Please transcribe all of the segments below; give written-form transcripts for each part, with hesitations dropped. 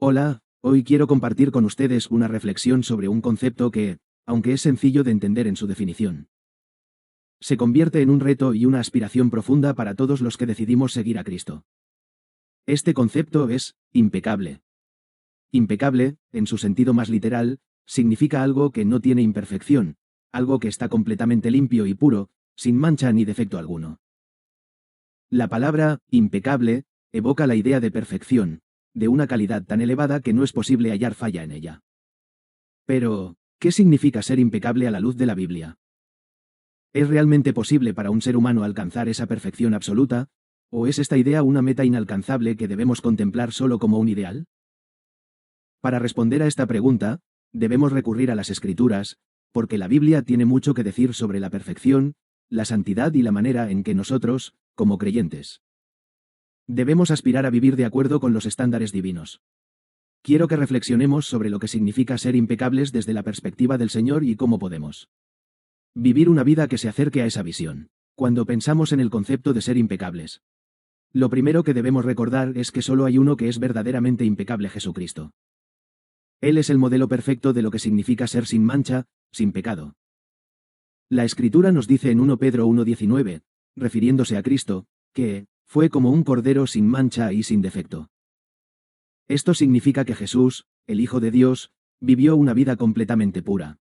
Hola, hoy quiero compartir con ustedes una reflexión sobre un concepto que, aunque es sencillo de entender en su definición, se convierte en un reto y una aspiración profunda para todos los que decidimos seguir a Cristo. Este concepto es impecable. Impecable, en su sentido más literal, significa algo que no tiene imperfección, algo que está completamente limpio y puro, sin mancha ni defecto alguno. La palabra impecable evoca la idea de perfección, de una calidad tan elevada que no es posible hallar falla en ella. Pero, ¿qué significa ser impecable a la luz de la Biblia? ¿Es realmente posible para un ser humano alcanzar esa perfección absoluta, o es esta idea una meta inalcanzable que debemos contemplar solo como un ideal? Para responder a esta pregunta, debemos recurrir a las Escrituras, porque la Biblia tiene mucho que decir sobre la perfección, la santidad y la manera en que nosotros, como creyentes, debemos aspirar a vivir de acuerdo con los estándares divinos. Quiero que reflexionemos sobre lo que significa ser impecables desde la perspectiva del Señor y cómo podemos vivir una vida que se acerque a esa visión. Cuando pensamos en el concepto de ser impecables, lo primero que debemos recordar es que solo hay uno que es verdaderamente impecable: Jesucristo. Él es el modelo perfecto de lo que significa ser sin mancha, sin pecado. La Escritura nos dice en 1 Pedro 1:19, refiriéndose a Cristo, que fue como un cordero sin mancha y sin defecto. Esto significa que Jesús, el Hijo de Dios, vivió una vida completamente pura,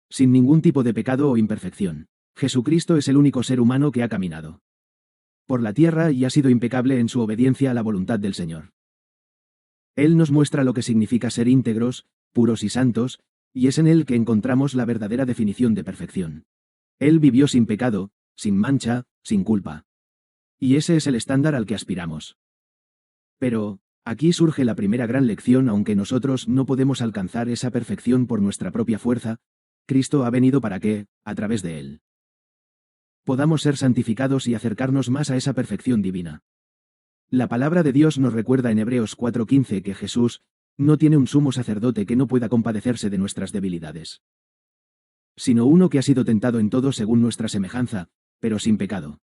sin ningún tipo de pecado o imperfección. Jesucristo es el único ser humano que ha caminado por la tierra y ha sido impecable en su obediencia a la voluntad del Señor. Él nos muestra lo que significa ser íntegros, puros y santos, y es en él que encontramos la verdadera definición de perfección. Él vivió sin pecado, sin mancha, sin culpa. Y ese es el estándar al que aspiramos. Pero, aquí surge la primera gran lección: aunque nosotros no podemos alcanzar esa perfección por nuestra propia fuerza, Cristo ha venido para que, a través de él, podamos ser santificados y acercarnos más a esa perfección divina. La palabra de Dios nos recuerda en Hebreos 4:15 que Jesús no tiene un sumo sacerdote que no pueda compadecerse de nuestras debilidades, sino uno que ha sido tentado en todo según nuestra semejanza, pero sin pecado.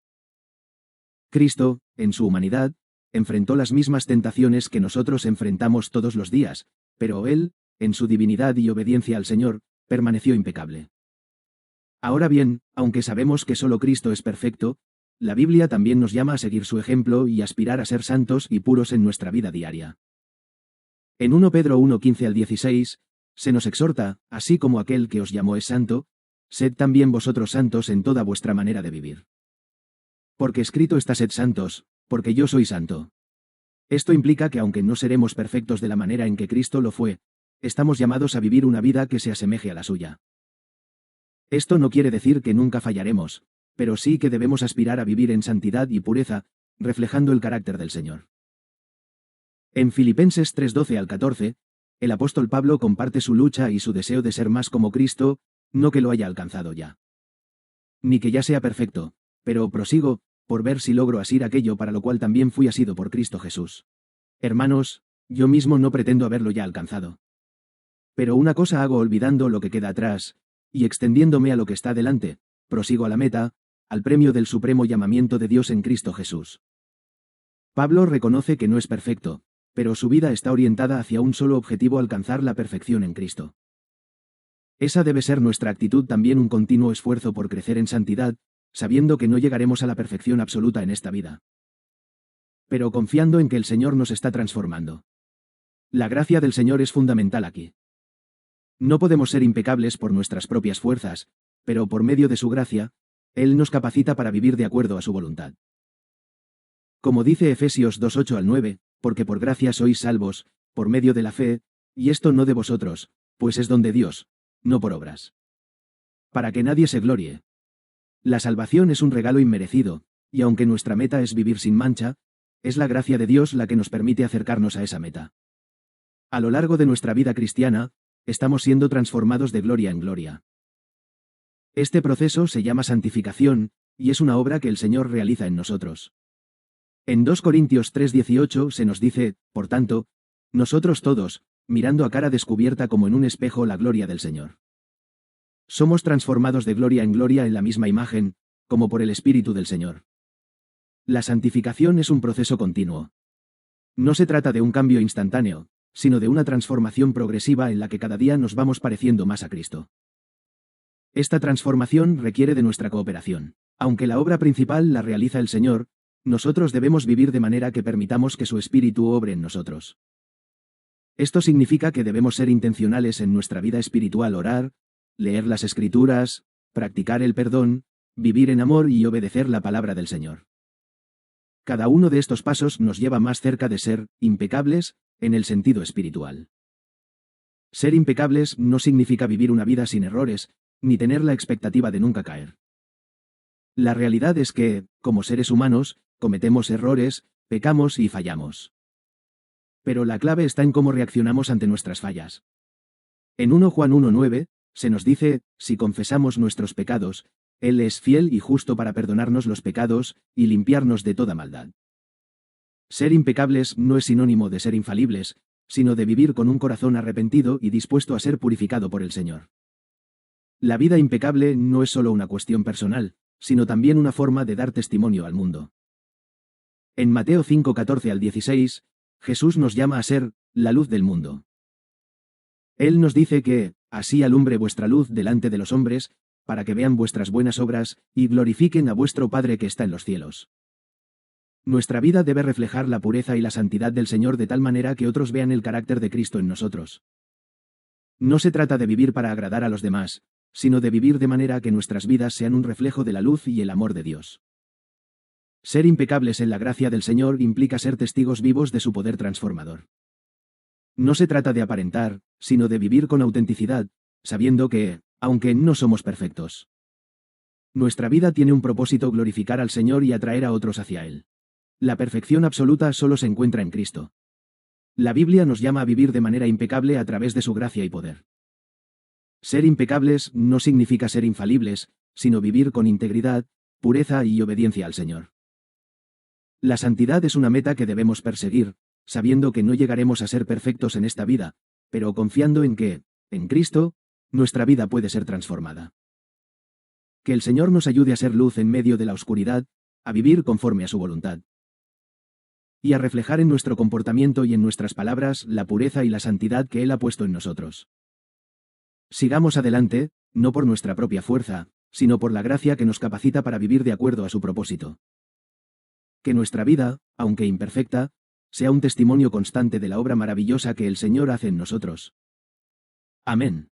Cristo, en su humanidad, enfrentó las mismas tentaciones que nosotros enfrentamos todos los días, pero él, en su divinidad y obediencia al Señor, permaneció impecable. Ahora bien, aunque sabemos que solo Cristo es perfecto, la Biblia también nos llama a seguir su ejemplo y aspirar a ser santos y puros en nuestra vida diaria. En 1 Pedro 1:15 al 16, se nos exhorta: así como aquel que os llamó es santo, sed también vosotros santos en toda vuestra manera de vivir. Porque escrito está: sed santos, porque yo soy santo. Esto implica que aunque no seremos perfectos de la manera en que Cristo lo fue, estamos llamados a vivir una vida que se asemeje a la suya. Esto no quiere decir que nunca fallaremos, pero sí que debemos aspirar a vivir en santidad y pureza, reflejando el carácter del Señor. En Filipenses 3:12 al 14, el apóstol Pablo comparte su lucha y su deseo de ser más como Cristo, no que lo haya alcanzado ya, ni que ya sea perfecto, pero prosigo, por ver si logro asir aquello para lo cual también fui asido por Cristo Jesús. Hermanos, yo mismo no pretendo haberlo ya alcanzado. Pero una cosa hago, olvidando lo que queda atrás, y extendiéndome a lo que está delante, prosigo a la meta, al premio del supremo llamamiento de Dios en Cristo Jesús. Pablo reconoce que no es perfecto, pero su vida está orientada hacia un solo objetivo: alcanzar la perfección en Cristo. Esa debe ser nuestra actitud también: un continuo esfuerzo por crecer en santidad, sabiendo que no llegaremos a la perfección absoluta en esta vida, pero confiando en que el Señor nos está transformando. La gracia del Señor es fundamental aquí. No podemos ser impecables por nuestras propias fuerzas, pero por medio de su gracia, Él nos capacita para vivir de acuerdo a su voluntad. Como dice Efesios 2:8 al 9, porque por gracia sois salvos, por medio de la fe, y esto no de vosotros, pues es don de Dios, no por obras, para que nadie se glorie. La salvación es un regalo inmerecido, y aunque nuestra meta es vivir sin mancha, es la gracia de Dios la que nos permite acercarnos a esa meta. A lo largo de nuestra vida cristiana, estamos siendo transformados de gloria en gloria. Este proceso se llama santificación, y es una obra que el Señor realiza en nosotros. En 2 Corintios 3:18 se nos dice: por tanto, nosotros todos, mirando a cara descubierta como en un espejo la gloria del Señor, somos transformados de gloria en gloria en la misma imagen, como por el Espíritu del Señor. La santificación es un proceso continuo. No se trata de un cambio instantáneo, sino de una transformación progresiva en la que cada día nos vamos pareciendo más a Cristo. Esta transformación requiere de nuestra cooperación. Aunque la obra principal la realiza el Señor, nosotros debemos vivir de manera que permitamos que su Espíritu obre en nosotros. Esto significa que debemos ser intencionales en nuestra vida espiritual, orar, leer las Escrituras, practicar el perdón, vivir en amor y obedecer la palabra del Señor. Cada uno de estos pasos nos lleva más cerca de ser impecables en el sentido espiritual. Ser impecables no significa vivir una vida sin errores, ni tener la expectativa de nunca caer. La realidad es que, como seres humanos, cometemos errores, pecamos y fallamos. Pero la clave está en cómo reaccionamos ante nuestras fallas. En 1 Juan 1:9, se nos dice, si confesamos nuestros pecados, Él es fiel y justo para perdonarnos los pecados y limpiarnos de toda maldad. Ser impecables no es sinónimo de ser infalibles, sino de vivir con un corazón arrepentido y dispuesto a ser purificado por el Señor. La vida impecable no es solo una cuestión personal, sino también una forma de dar testimonio al mundo. En Mateo 5:14 al 16, Jesús nos llama a ser la luz del mundo. Él nos dice que, así alumbre vuestra luz delante de los hombres, para que vean vuestras buenas obras y glorifiquen a vuestro Padre que está en los cielos. Nuestra vida debe reflejar la pureza y la santidad del Señor de tal manera que otros vean el carácter de Cristo en nosotros. No se trata de vivir para agradar a los demás, sino de vivir de manera que nuestras vidas sean un reflejo de la luz y el amor de Dios. Ser impecables en la gracia del Señor implica ser testigos vivos de su poder transformador. No se trata de aparentar, sino de vivir con autenticidad, sabiendo que, aunque no somos perfectos, nuestra vida tiene un propósito: glorificar al Señor y atraer a otros hacia Él. La perfección absoluta solo se encuentra en Cristo. La Biblia nos llama a vivir de manera impecable a través de su gracia y poder. Ser impecables no significa ser infalibles, sino vivir con integridad, pureza y obediencia al Señor. La santidad es una meta que debemos perseguir, sabiendo que no llegaremos a ser perfectos en esta vida, pero confiando en que, en Cristo, nuestra vida puede ser transformada. Que el Señor nos ayude a ser luz en medio de la oscuridad, a vivir conforme a su voluntad. Y a reflejar en nuestro comportamiento y en nuestras palabras la pureza y la santidad que Él ha puesto en nosotros. Sigamos adelante, no por nuestra propia fuerza, sino por la gracia que nos capacita para vivir de acuerdo a su propósito. Que nuestra vida, aunque imperfecta, sea un testimonio constante de la obra maravillosa que el Señor hace en nosotros. Amén.